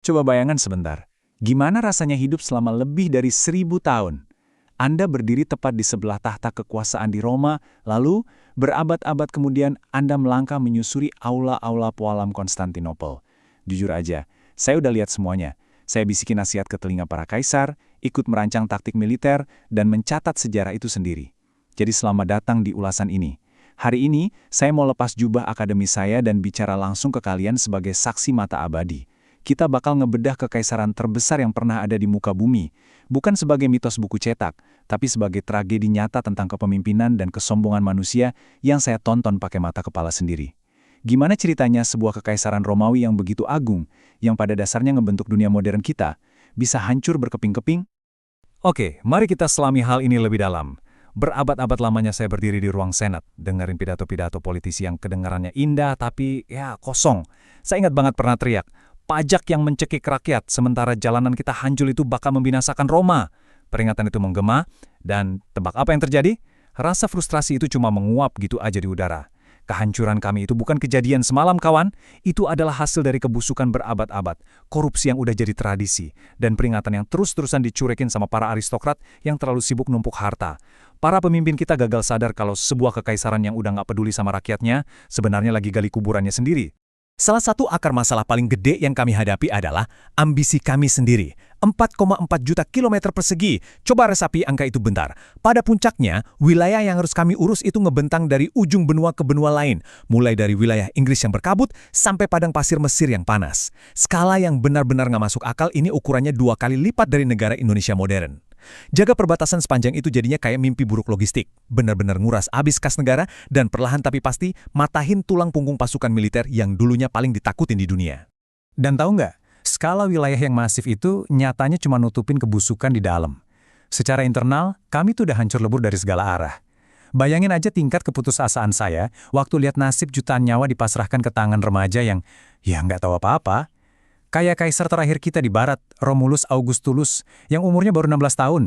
Coba bayangkan sebentar, gimana rasanya hidup selama lebih dari 1.000 tahun? Anda berdiri tepat di sebelah tahta kekuasaan di Roma, lalu berabad-abad kemudian Anda melangkah menyusuri aula-aula Pualam Konstantinopel. Jujur aja, saya udah lihat semuanya. Saya bisikin nasihat ke telinga para kaisar, ikut merancang taktik militer, dan mencatat sejarah itu sendiri. Jadi selamat datang di ulasan ini. Hari ini, saya mau lepas jubah akademi saya dan bicara langsung ke kalian sebagai saksi mata abadi. Kita bakal ngebedah kekaisaran terbesar yang pernah ada di muka bumi, bukan sebagai mitos buku cetak, tapi sebagai tragedi nyata tentang kepemimpinan dan kesombongan manusia yang saya tonton pakai mata kepala sendiri. Gimana ceritanya sebuah kekaisaran Romawi yang begitu agung, yang pada dasarnya ngebentuk dunia modern kita, bisa hancur berkeping-keping? Oke, mari kita selami hal ini lebih dalam. Berabad-abad lamanya saya berdiri di ruang senat, dengerin pidato-pidato politisi yang kedengarannya indah tapi ya kosong. Saya ingat banget pernah teriak, pajak yang mencekik rakyat, sementara jalanan kita hancur itu bakal membinasakan Roma. Peringatan itu menggema, dan tebak apa yang terjadi? Rasa frustrasi itu cuma menguap gitu aja di udara. Kehancuran kami itu bukan kejadian semalam, kawan. Itu adalah hasil dari kebusukan berabad-abad, korupsi yang udah jadi tradisi, dan peringatan yang terus-terusan dicurekin sama para aristokrat yang terlalu sibuk numpuk harta. Para pemimpin kita gagal sadar kalau sebuah kekaisaran yang udah nggak peduli sama rakyatnya, sebenarnya lagi gali kuburannya sendiri. Salah satu akar masalah paling gede yang kami hadapi adalah ambisi kami sendiri. 4,4 juta kilometer persegi. Coba resapi angka itu bentar. Pada puncaknya, wilayah yang harus kami urus itu ngebentang dari ujung benua ke benua lain. Mulai dari wilayah Inggris yang berkabut, sampai padang pasir Mesir yang panas. Skala yang benar-benar nggak masuk akal ini ukurannya 2 kali lipat dari negara Indonesia modern. Jaga perbatasan sepanjang itu jadinya kayak mimpi buruk logistik. Benar-benar nguras abis kas negara dan perlahan tapi pasti matahin tulang punggung pasukan militer yang dulunya paling ditakutin di dunia. Dan tahu nggak, skala wilayah yang masif itu nyatanya cuma nutupin kebusukan di dalam. Secara internal, kami tuh udah hancur lebur dari segala arah. Bayangin aja tingkat keputusasaan saya waktu lihat nasib jutaan nyawa dipasrahkan ke tangan remaja yang ya nggak tahu apa-apa. Kayak kaisar terakhir kita di barat, Romulus Augustulus, yang umurnya baru 16 tahun.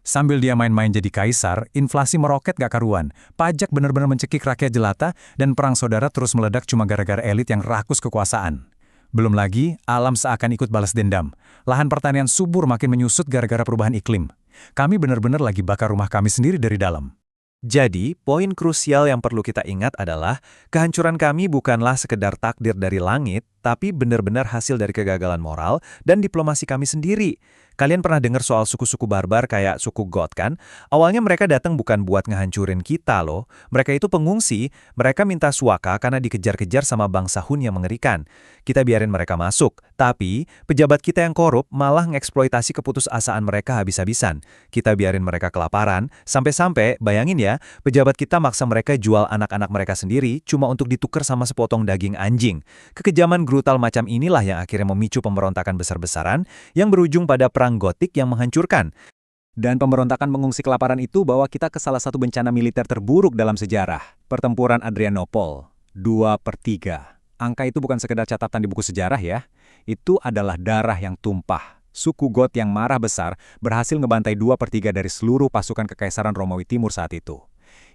Sambil dia main-main jadi kaisar, inflasi meroket gak karuan, pajak benar-benar mencekik rakyat jelata, dan perang saudara terus meledak cuma gara-gara elit yang rakus kekuasaan. Belum lagi, alam seakan ikut balas dendam. Lahan pertanian subur makin menyusut gara-gara perubahan iklim. Kami benar-benar lagi bakar rumah kami sendiri dari dalam. Jadi, poin krusial yang perlu kita ingat adalah kehancuran kami bukanlah sekedar takdir dari langit, tapi benar-benar hasil dari kegagalan moral dan diplomasi kami sendiri. Kalian pernah dengar soal suku-suku barbar kayak suku Goth kan? Awalnya mereka datang bukan buat ngehancurin kita loh. Mereka itu pengungsi, mereka minta suaka karena dikejar-kejar sama bangsa Hun yang mengerikan. Kita biarin mereka masuk, tapi pejabat kita yang korup malah ngeksploitasi keputusasaan mereka habis-habisan. Kita biarin mereka kelaparan, sampai-sampai, bayangin ya, pejabat kita maksa mereka jual anak-anak mereka sendiri cuma untuk ditukar sama sepotong daging anjing. Kekejaman brutal macam inilah yang akhirnya memicu pemberontakan besar-besaran yang berujung pada perang Gotik yang menghancurkan. Dan pemberontakan mengungsi kelaparan itu bawa kita ke salah satu bencana militer terburuk dalam sejarah, pertempuran Adrianopol, 2/3. Angka itu bukan sekedar catatan di buku sejarah ya, itu adalah darah yang tumpah. Suku Goth yang marah besar berhasil ngebantai 2/3 dari seluruh pasukan kekaisaran Romawi Timur saat itu.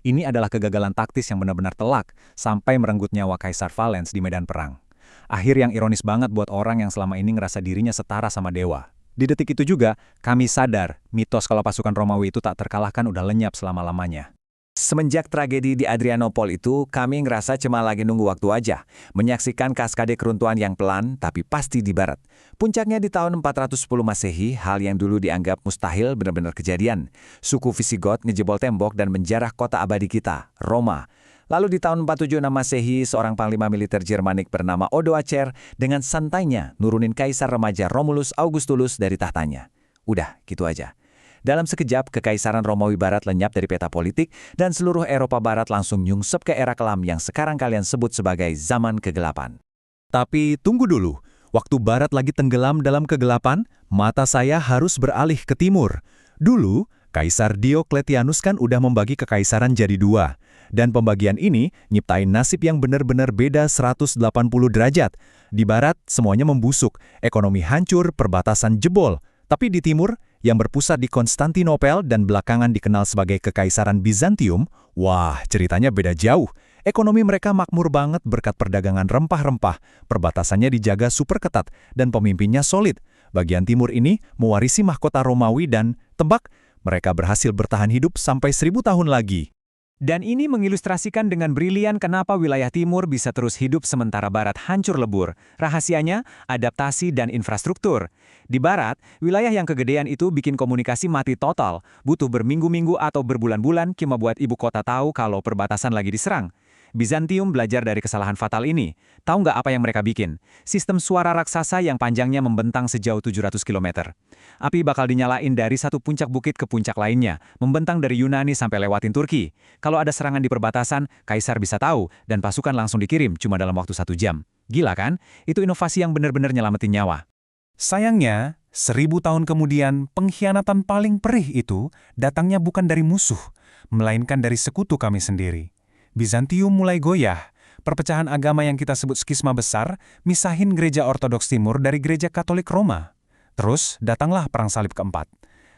Ini adalah kegagalan taktis yang benar-benar telak, sampai merenggut nyawa Kaisar Valens di medan perang. Akhir yang ironis banget buat orang yang selama ini ngerasa dirinya setara sama dewa. Di detik itu juga, kami sadar mitos kalau pasukan Romawi itu tak terkalahkan udah lenyap selama-lamanya. Semenjak tragedi di Adrianopol itu, kami ngerasa cuma lagi nunggu waktu aja, menyaksikan kaskade keruntuhan yang pelan tapi pasti di barat. Puncaknya di tahun 410 Masehi, hal yang dulu dianggap mustahil benar-benar kejadian. Suku Visigoth ngejebol tembok dan menjarah kota abadi kita, Roma. Lalu di tahun 476 Masehi, seorang panglima militer Jermanik bernama Odoacer dengan santainya nurunin kaisar remaja Romulus Augustulus dari tahtanya. Udah, gitu aja. Dalam sekejap, kekaisaran Romawi Barat lenyap dari peta politik dan seluruh Eropa Barat langsung nyungsep ke era kelam yang sekarang kalian sebut sebagai zaman kegelapan. Tapi tunggu dulu, waktu Barat lagi tenggelam dalam kegelapan, mata saya harus beralih ke timur. Dulu, Kaisar Diocletianus kan udah membagi kekaisaran jadi 2. Dan pembagian ini nyiptain nasib yang benar-benar beda 180 derajat. Di barat, semuanya membusuk, ekonomi hancur, perbatasan jebol. Tapi di timur, yang berpusat di Konstantinopel dan belakangan dikenal sebagai Kekaisaran Bizantium, wah, ceritanya beda jauh. Ekonomi mereka makmur banget berkat perdagangan rempah-rempah, perbatasannya dijaga super ketat, dan pemimpinnya solid. Bagian timur ini mewarisi mahkota Romawi dan, tebak, mereka berhasil bertahan hidup sampai 1000 tahun lagi. Dan ini mengilustrasikan dengan brilian kenapa wilayah timur bisa terus hidup sementara barat hancur lebur. Rahasianya, adaptasi dan infrastruktur. Di barat, wilayah yang kegedean itu bikin komunikasi mati total. Butuh berminggu-minggu atau berbulan-bulan cuma buat ibu kota tahu kalau perbatasan lagi diserang. Bizantium belajar dari kesalahan fatal ini. Tahu nggak apa yang mereka bikin? Sistem suara raksasa yang panjangnya membentang sejauh 700 km. Api bakal dinyalain dari satu puncak bukit ke puncak lainnya, membentang dari Yunani sampai lewatin Turki. Kalau ada serangan di perbatasan, kaisar bisa tahu, dan pasukan langsung dikirim cuma dalam waktu 1 jam. Gila kan? Itu inovasi yang benar-benar nyelamatin nyawa. Sayangnya, 1000 tahun kemudian, pengkhianatan paling perih itu datangnya bukan dari musuh, melainkan dari sekutu kami sendiri. Bizantium mulai goyah. Perpecahan agama yang kita sebut skisma besar, misahin gereja Ortodoks Timur dari gereja Katolik Roma. Terus, datanglah Perang Salib keempat.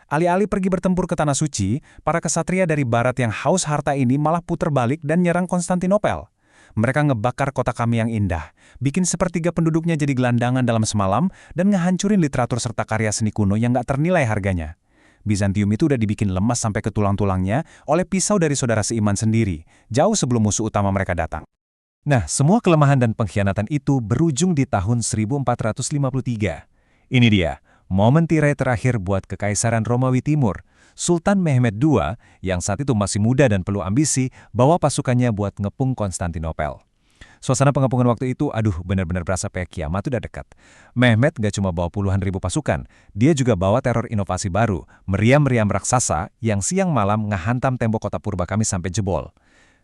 Alih-alih pergi bertempur ke Tanah Suci, para kesatria dari barat yang haus harta ini malah puter balik dan nyerang Konstantinopel. Mereka ngebakar kota kami yang indah, bikin sepertiga penduduknya jadi gelandangan dalam semalam, dan ngehancurin literatur serta karya seni kuno yang gak ternilai harganya. Bizantium itu udah dibikin lemas sampai ke tulang-tulangnya oleh pisau dari saudara seiman sendiri, jauh sebelum musuh utama mereka datang. Nah, semua kelemahan dan pengkhianatan itu berujung di tahun 1453. Ini dia, momen tirai terakhir buat Kekaisaran Romawi Timur. Sultan Mehmed II, yang saat itu masih muda dan penuh ambisi, bawa pasukannya buat ngepung Konstantinopel. Suasana pengepungan waktu itu, benar-benar berasa kayak kiamat udah dekat. Mehmed gak cuma bawa puluhan ribu pasukan, dia juga bawa teror inovasi baru, meriam-meriam raksasa yang siang malam ngehantam tembok kota purba kami sampai jebol.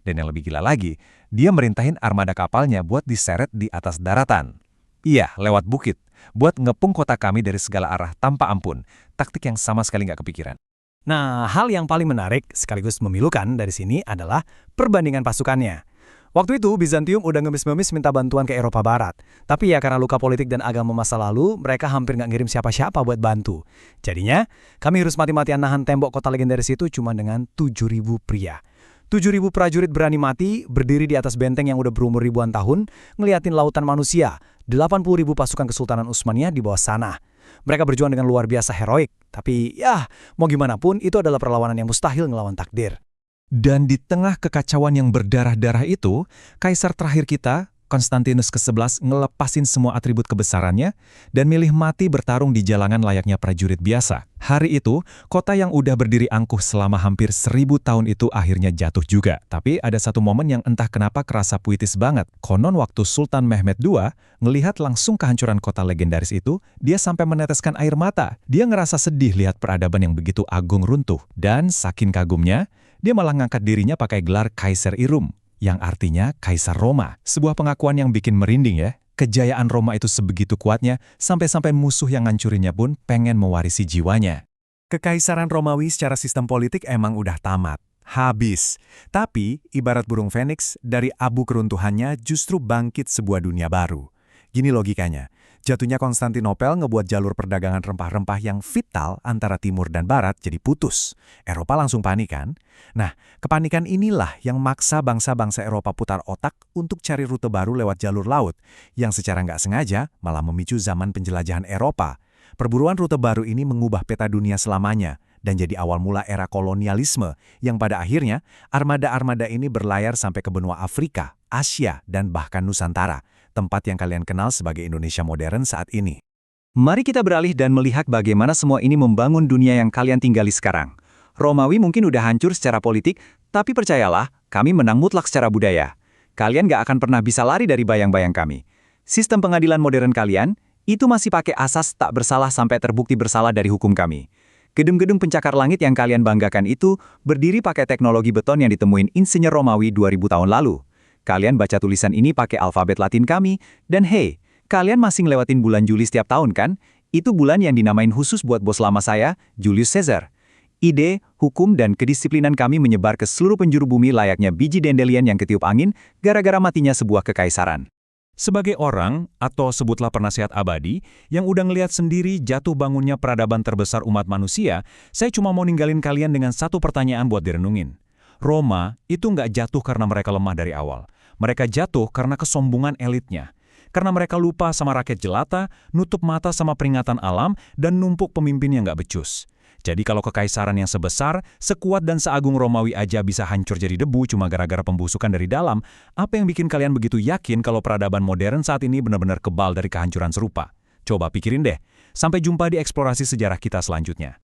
Dan yang lebih gila lagi, dia merintahin armada kapalnya buat diseret di atas daratan. Iya, lewat bukit, buat ngepung kota kami dari segala arah tanpa ampun, taktik yang sama sekali gak kepikiran. Nah, hal yang paling menarik sekaligus memilukan dari sini adalah perbandingan pasukannya. Waktu itu, Bizantium udah ngemis-ngemis minta bantuan ke Eropa Barat. Tapi ya karena luka politik dan agama masa lalu, mereka hampir nggak ngirim siapa-siapa buat bantu. Jadinya, kami harus mati-matian nahan tembok kota legendaris itu cuma dengan 7.000 pria. 7.000 prajurit berani mati, berdiri di atas benteng yang udah berumur ribuan tahun, ngeliatin lautan manusia, 80.000 pasukan Kesultanan Utsmaniyah di bawah sana. Mereka berjuang dengan luar biasa heroik, tapi ya, mau gimana pun itu adalah perlawanan yang mustahil ngelawan takdir. Dan di tengah kekacauan yang berdarah-darah itu, kaisar terakhir kita, Konstantinus ke-11, ngelepasin semua atribut kebesarannya dan milih mati bertarung di jalanan layaknya prajurit biasa. Hari itu, kota yang udah berdiri angkuh selama hampir 1000 tahun itu akhirnya jatuh juga. Tapi ada satu momen yang entah kenapa kerasa puitis banget. Konon waktu Sultan Mehmed II ngelihat langsung kehancuran kota legendaris itu, dia sampai meneteskan air mata. Dia ngerasa sedih lihat peradaban yang begitu agung runtuh. Dan saking kagumnya, dia malah ngangkat dirinya pakai gelar Kaiser Irum, yang artinya Kaisar Roma. Sebuah pengakuan yang bikin merinding ya. Kejayaan Roma itu sebegitu kuatnya, sampai-sampai musuh yang ngancurinnya pun pengen mewarisi jiwanya. Kekaisaran Romawi secara sistem politik emang udah tamat. Habis. Tapi, ibarat burung Phoenix, dari abu keruntuhannya justru bangkit sebuah dunia baru. Gini logikanya. Jatuhnya Konstantinopel ngebuat jalur perdagangan rempah-rempah yang vital antara timur dan barat jadi putus. Eropa langsung panik kan? Nah, kepanikan inilah yang maksa bangsa-bangsa Eropa putar otak untuk cari rute baru lewat jalur laut, yang secara nggak sengaja malah memicu zaman penjelajahan Eropa. Perburuan rute baru ini mengubah peta dunia selamanya, dan jadi awal mula era kolonialisme, yang pada akhirnya armada-armada ini berlayar sampai ke benua Afrika, Asia, dan bahkan Nusantara, tempat yang kalian kenal sebagai Indonesia modern saat ini. Mari kita beralih dan melihat bagaimana semua ini membangun dunia yang kalian tinggali sekarang. Romawi mungkin udah hancur secara politik, tapi percayalah, kami menang mutlak secara budaya. Kalian gak akan pernah bisa lari dari bayang-bayang kami. Sistem pengadilan modern kalian, itu masih pakai asas tak bersalah sampai terbukti bersalah dari hukum kami. Gedung-gedung pencakar langit yang kalian banggakan itu berdiri pakai teknologi beton yang ditemuin insinyur Romawi 2000 tahun lalu. Kalian baca tulisan ini pakai alfabet Latin kami, dan hey, kalian masih ngelewatin bulan Juli setiap tahun kan? Itu bulan yang dinamain khusus buat bos lama saya, Julius Caesar. Ide, hukum, dan kedisiplinan kami menyebar ke seluruh penjuru bumi layaknya biji dandelion yang ketiup angin gara-gara matinya sebuah kekaisaran. Sebagai orang, atau sebutlah penasihat abadi, yang udah ngelihat sendiri jatuh bangunnya peradaban terbesar umat manusia, saya cuma mau ninggalin kalian dengan satu pertanyaan buat direnungin. Roma itu nggak jatuh karena mereka lemah dari awal. Mereka jatuh karena kesombongan elitnya. Karena mereka lupa sama rakyat jelata, nutup mata sama peringatan alam, dan numpuk pemimpin yang nggak becus. Jadi kalau kekaisaran yang sebesar, sekuat dan seagung Romawi aja bisa hancur jadi debu cuma gara-gara pembusukan dari dalam, apa yang bikin kalian begitu yakin kalau peradaban modern saat ini benar-benar kebal dari kehancuran serupa? Coba pikirin deh. Sampai jumpa di eksplorasi sejarah kita selanjutnya.